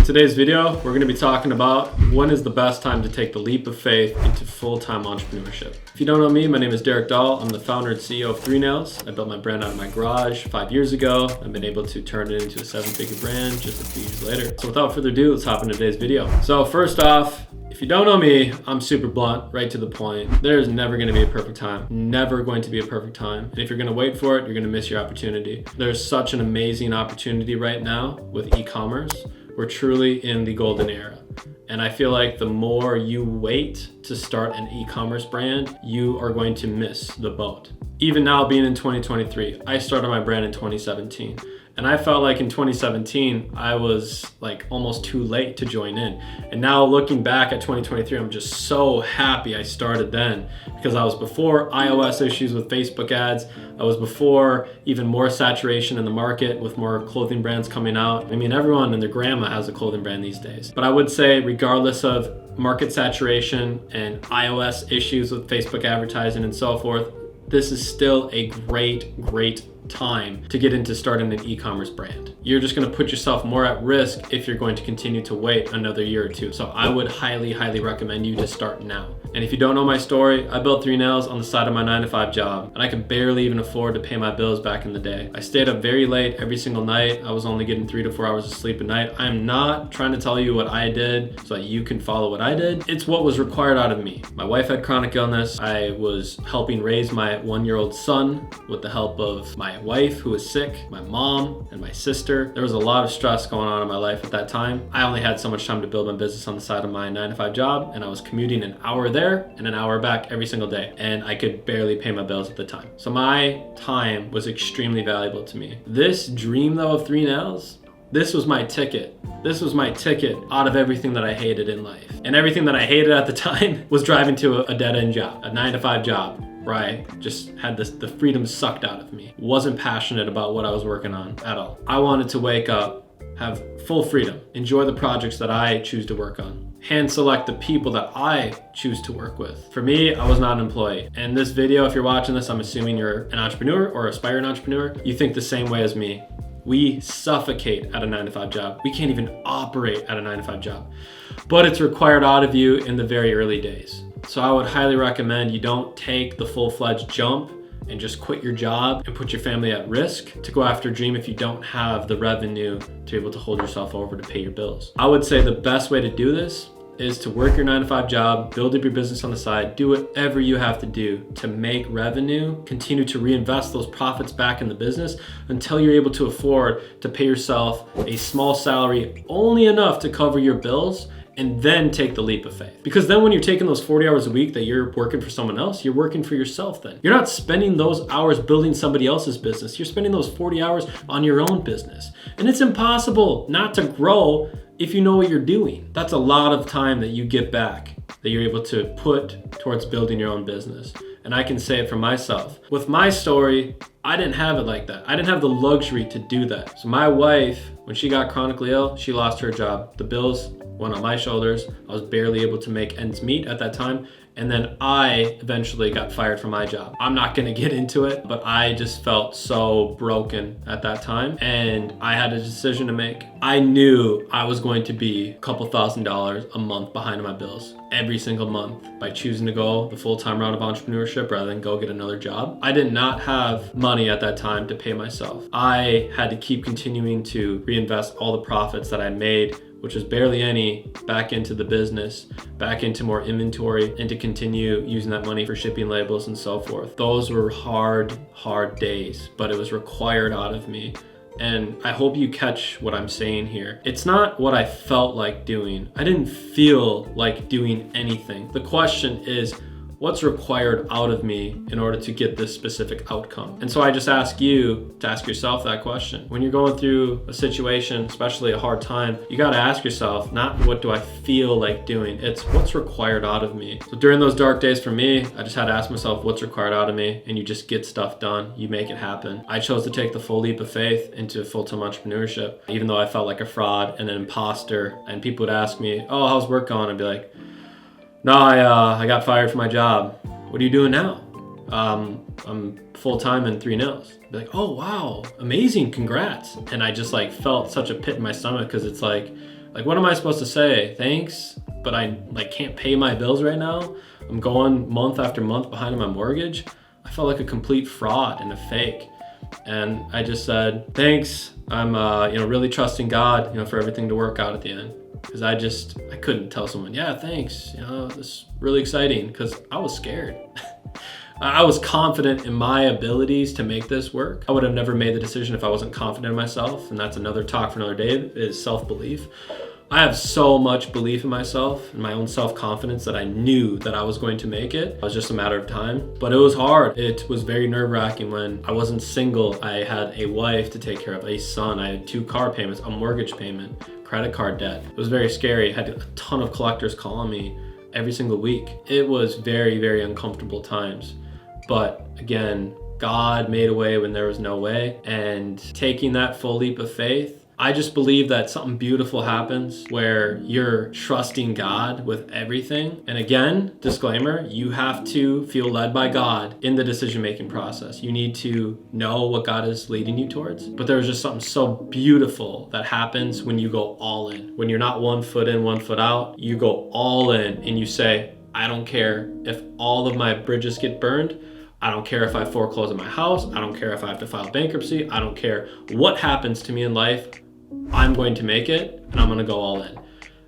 today's video, we're going to be talking about when is the best time to take the leap of faith into full-time entrepreneurship. If you don't know me, my name is Dahl. I'm the founder and CEO of 3 Nails. I built my brand out of my garage 5 years ago. I've been able to turn it into a 7-figure brand just a few years later. So without further ado, let's hop into today's video. So first off, if you don't know me, I'm super blunt, right to the point. There's never gonna be a perfect time. Never going to be a perfect time. And if you're gonna wait for it, you're gonna miss your opportunity. There's such an amazing opportunity right now with e-commerce. We're truly in the golden era. And I feel like the more you wait to start an e-commerce brand, you are going to miss the boat. Even now being in 2023, I started my brand in 2017. And I felt like in 2017, I was like almost too late to join in. And now looking back at 2023, I'm just so happy I started then because I was before iOS issues with Facebook ads. I was before even more saturation in the market with more clothing brands coming out. I mean, everyone and their grandma has a clothing brand these days. But I would say regardless of market saturation and iOS issues with Facebook advertising and so forth, this is still a great time to get into starting an e-commerce brand. You're just gonna put yourself more at risk if you're going to continue to wait another year or two. So I would highly recommend you to start now. And if you don't know my story, I built 3 Nails on the side of my 9-to-5 job, and I could barely even afford to pay my bills back in the day. I stayed up very late every single night. I was only getting 3 to 4 hours of sleep a night. I am not trying to tell you what I did so that you can follow what I did. It's what was required out of me. My wife had chronic illness. I was helping raise my 1-year-old son with the help of my wife who was sick, my mom, and my sister. There was a lot of stress going on in my life at that time. I only had so much time to build my business on the side of my 9-to-5 job, and I was commuting an hour there and an hour back every single day, and I could barely pay my bills at the time. So my time was extremely valuable to me. This dream though of 3 Nails, this was my ticket. This was my ticket out of everything that I hated in life. And everything that I hated at the time was driving to a dead-end job, a 9-to-5 job, where I just had the freedom sucked out of me. Wasn't passionate about what I was working on at all. I wanted to wake up, have full freedom, enjoy the projects that I choose to work on, hand select the people that I choose to work with. For me, I was not an employee. And this video, if you're watching this, I'm assuming you're an entrepreneur or aspiring entrepreneur. You think the same way as me. We suffocate at a 9-to-5 job. We can't even operate at a 9-to-5 job. But it's required out of you in the very early days. So I would highly recommend you don't take the full-fledged jump and just quit your job and put your family at risk to go after a dream if you don't have the revenue to be able to hold yourself over to pay your bills. I would say the best way to do this is to work your 9-to-5 job, build up your business on the side, do whatever you have to do to make revenue, continue to reinvest those profits back in the business until you're able to afford to pay yourself a small salary, only enough to cover your bills, and then take the leap of faith. Because then when you're taking those 40 hours a week that you're working for someone else, you're working for yourself then. You're not spending those hours building somebody else's business. You're spending those 40 hours on your own business. And it's impossible not to grow if you know what you're doing. That's a lot of time that you get back that you're able to put towards building your own business. And I can say it for myself. With my story, I didn't have it like that. I didn't have the luxury to do that. So my wife, when she got chronically ill, she lost her job. The bills went on my shoulders. I was barely able to make ends meet at that time. And then I eventually got fired from my job. I'm not gonna get into it, but I just felt so broken at that time. And I had a decision to make. I knew I was going to be a couple $1,000s a month behind my bills every single month by choosing to go the full-time route of entrepreneurship rather than go get another job. I did not have money at that time to pay myself. I had to keep continuing to reinvest all the profits that I made, which was barely any, back into the business, back into more inventory, and to continue using that money for shipping labels and so forth. Those were hard days, but it was required out of me. And I hope you catch what I'm saying here. It's not what I felt like doing. I didn't feel like doing anything. The question is, what's required out of me in order to get this specific outcome? And so I just ask you to ask yourself that question. When you're going through a situation, especially a hard time, you gotta ask yourself, not what do I feel like doing, it's what's required out of me. So during those dark days for me, I just had to ask myself what's required out of me, and you just get stuff done, you make it happen. I chose to take the full leap of faith into full-time entrepreneurship, even though I felt like a fraud and an imposter, and people would ask me, oh, how's work going? I'd be like, no, I got fired from my job. What are you doing now? I'm full-time in 3 Nails. Be like, oh wow, amazing, congrats. And I just like felt such a pit in my stomach because it's like, Like, what am I supposed to say? Thanks, but I can't pay my bills right now. I'm going month after month behind on my mortgage. I felt like a complete fraud and a fake. And I just said, thanks. I'm really trusting God, for everything to work out at the end. Because I couldn't tell someone, yeah, thanks. This is really exciting, because I was scared. I was confident in my abilities to make this work. I would have never made the decision if I wasn't confident in myself. And that's another talk for another day, is self-belief. I have so much belief in myself and my own self-confidence that I knew that I was going to make it. It was just a matter of time, but it was hard. It was very nerve-wracking when I wasn't single. I had a wife to take care of, a son. I had 2 car payments, a mortgage payment, credit card debt. It was very scary. I had a ton of collectors calling me every single week. It was very, very uncomfortable times. But again, God made a way when there was no way. And taking that full leap of faith, I just believe that something beautiful happens where you're trusting God with everything. And again, disclaimer, you have to feel led by God in the decision-making process. You need to know what God is leading you towards. But there's just something so beautiful that happens when you go all in. When you're not 1 foot in, 1 foot out, you go all in and you say, I don't care if all of my bridges get burned. I don't care if I foreclose on my house. I don't care if I have to file bankruptcy. I don't care what happens to me in life. I'm going to make it, and I'm going to go all in.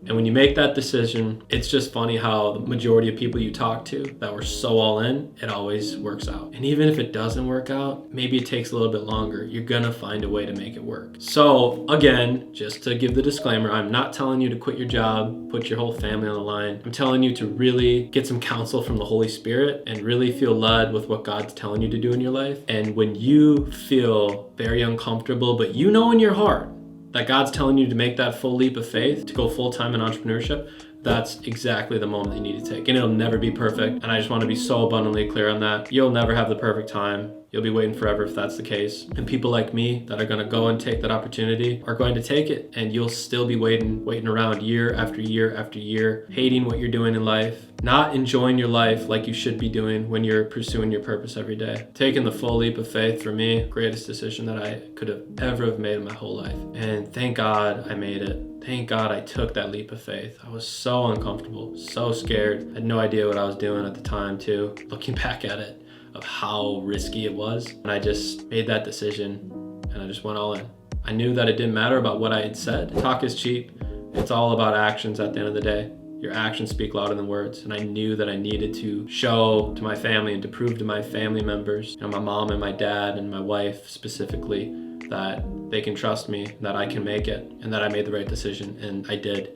And when you make that decision, it's just funny how the majority of people you talk to that were so all in, it always works out. And even if it doesn't work out, maybe it takes a little bit longer, you're going to find a way to make it work. So again, just to give the disclaimer, I'm not telling you to quit your job, put your whole family on the line. I'm telling you to really get some counsel from the Holy Spirit and really feel led with what God's telling you to do in your life. And when you feel very uncomfortable, but you know in your heart that God's telling you to make that full leap of faith, to go full-time in entrepreneurship, that's exactly the moment you need to take. And it'll never be perfect. And I just want to be so abundantly clear on that. You'll never have the perfect time. You'll be waiting forever if that's the case. And people like me that are going to go and take that opportunity are going to take it. And you'll still be waiting around year after year after year, hating what you're doing in life, not enjoying your life like you should be doing when you're pursuing your purpose every day. Taking the full leap of faith, for me, greatest decision that I could have ever made in my whole life. And thank God I made it. Thank God I took that leap of faith. I was so uncomfortable, so scared. I had no idea what I was doing at the time too, looking back at it, of how risky it was. And I just made that decision and I just went all in. I knew that it didn't matter about what I had said. Talk is cheap. It's all about actions at the end of the day. Your actions speak louder than words. And I knew that I needed to show to my family and to prove to my family members, my mom and my dad and my wife specifically, that they can trust me, that I can make it, and that I made the right decision, and I did.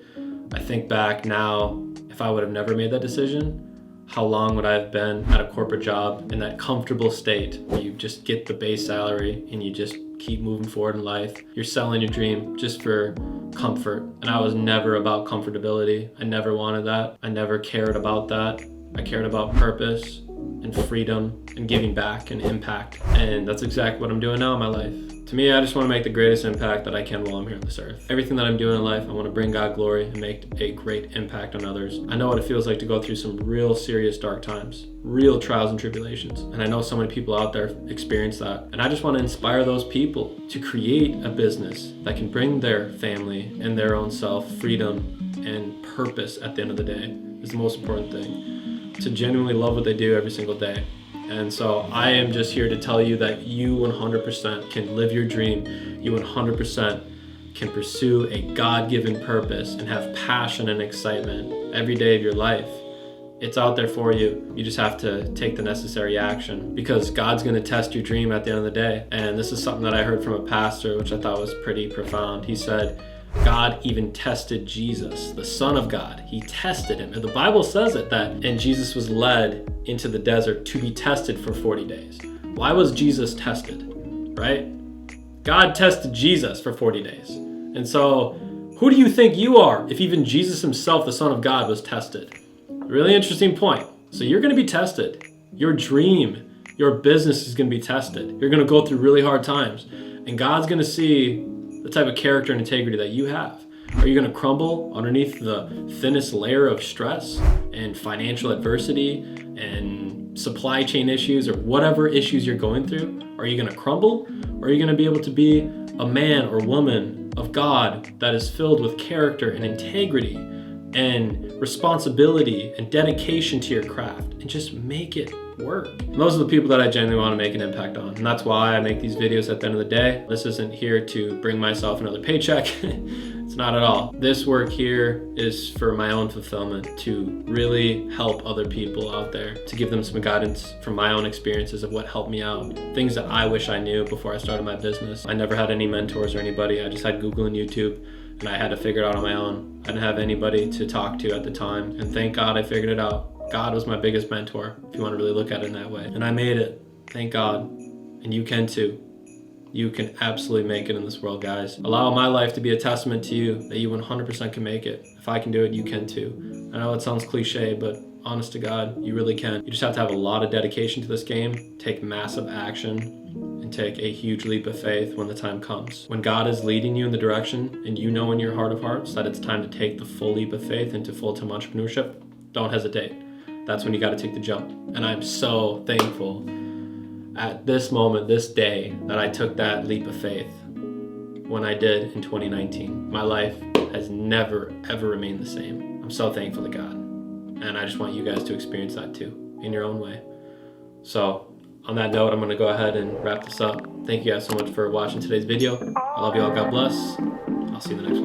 I think back now, if I would have never made that decision, how long would I have been at a corporate job in that comfortable state where you just get the base salary and you just keep moving forward in life. You're selling your dream just for comfort. And I was never about comfortability. I never wanted that. I never cared about that. I cared about purpose and freedom and giving back and impact. And that's exactly what I'm doing now in my life. To me, I just want to make the greatest impact that I can while I'm here on this earth. Everything that I'm doing in life, I want to bring God glory and make a great impact on others. I know what it feels like to go through some real serious dark times, real trials and tribulations. And I know so many people out there experience that. And I just want to inspire those people to create a business that can bring their family and their own self freedom and purpose at the end of the day is the most important thing. To genuinely love what they do every single day. And so I am just here to tell you that you 100% can live your dream. You 100% can pursue a God-given purpose and have passion and excitement every day of your life. It's out there for you. You just have to take the necessary action because God's going to test your dream at the end of the day. And this is something that I heard from a pastor, which I thought was pretty profound. He said, God even tested Jesus, the Son of God. He tested him. And the Bible says it, and Jesus was led into the desert to be tested for 40 days. Why was Jesus tested, right? God tested Jesus for 40 days. And so who do you think you are if even Jesus himself, the Son of God, was tested? Really interesting point. So you're going to be tested. Your dream, your business is going to be tested. You're going to go through really hard times. And God's going to see the type of character and integrity that you have. Are you going to crumble underneath the thinnest layer of stress and financial adversity and supply chain issues or whatever issues you're going through? Are you going to crumble? Or are you going to be able to be a man or woman of God that is filled with character and integrity and responsibility and dedication to your craft, and just make it work. And those are the people that I genuinely want to make an impact on. And that's why I make these videos at the end of the day. This isn't here to bring myself another paycheck. It's not at all. This work here is for my own fulfillment, to really help other people out there, to give them some guidance from my own experiences of what helped me out, things that I wish I knew before I started my business. I never had any mentors or anybody. I just had Google and YouTube, and I had to figure it out on my own. I didn't have anybody to talk to at the time, and thank God I figured it out. God was my biggest mentor, if you want to really look at it in that way. And I made it, thank God. And you can too. You can absolutely make it in this world, guys. Allow my life to be a testament to you that you 100% can make it. If I can do it, you can too. I know it sounds cliche, but honest to God, you really can. You just have to have a lot of dedication to this game, take massive action, and take a huge leap of faith when the time comes. When God is leading you in the direction and you know in your heart of hearts that it's time to take the full leap of faith into full-time entrepreneurship, don't hesitate. That's when you got to take the jump. And I'm so thankful at this moment, this day, that I took that leap of faith when I did in 2019. My life has never, ever remained the same. I'm so thankful to God. And I just want you guys to experience that too, in your own way. So on that note, I'm going to go ahead and wrap this up. Thank you guys so much for watching today's video. I love you all. God bless. I'll see you in the next one.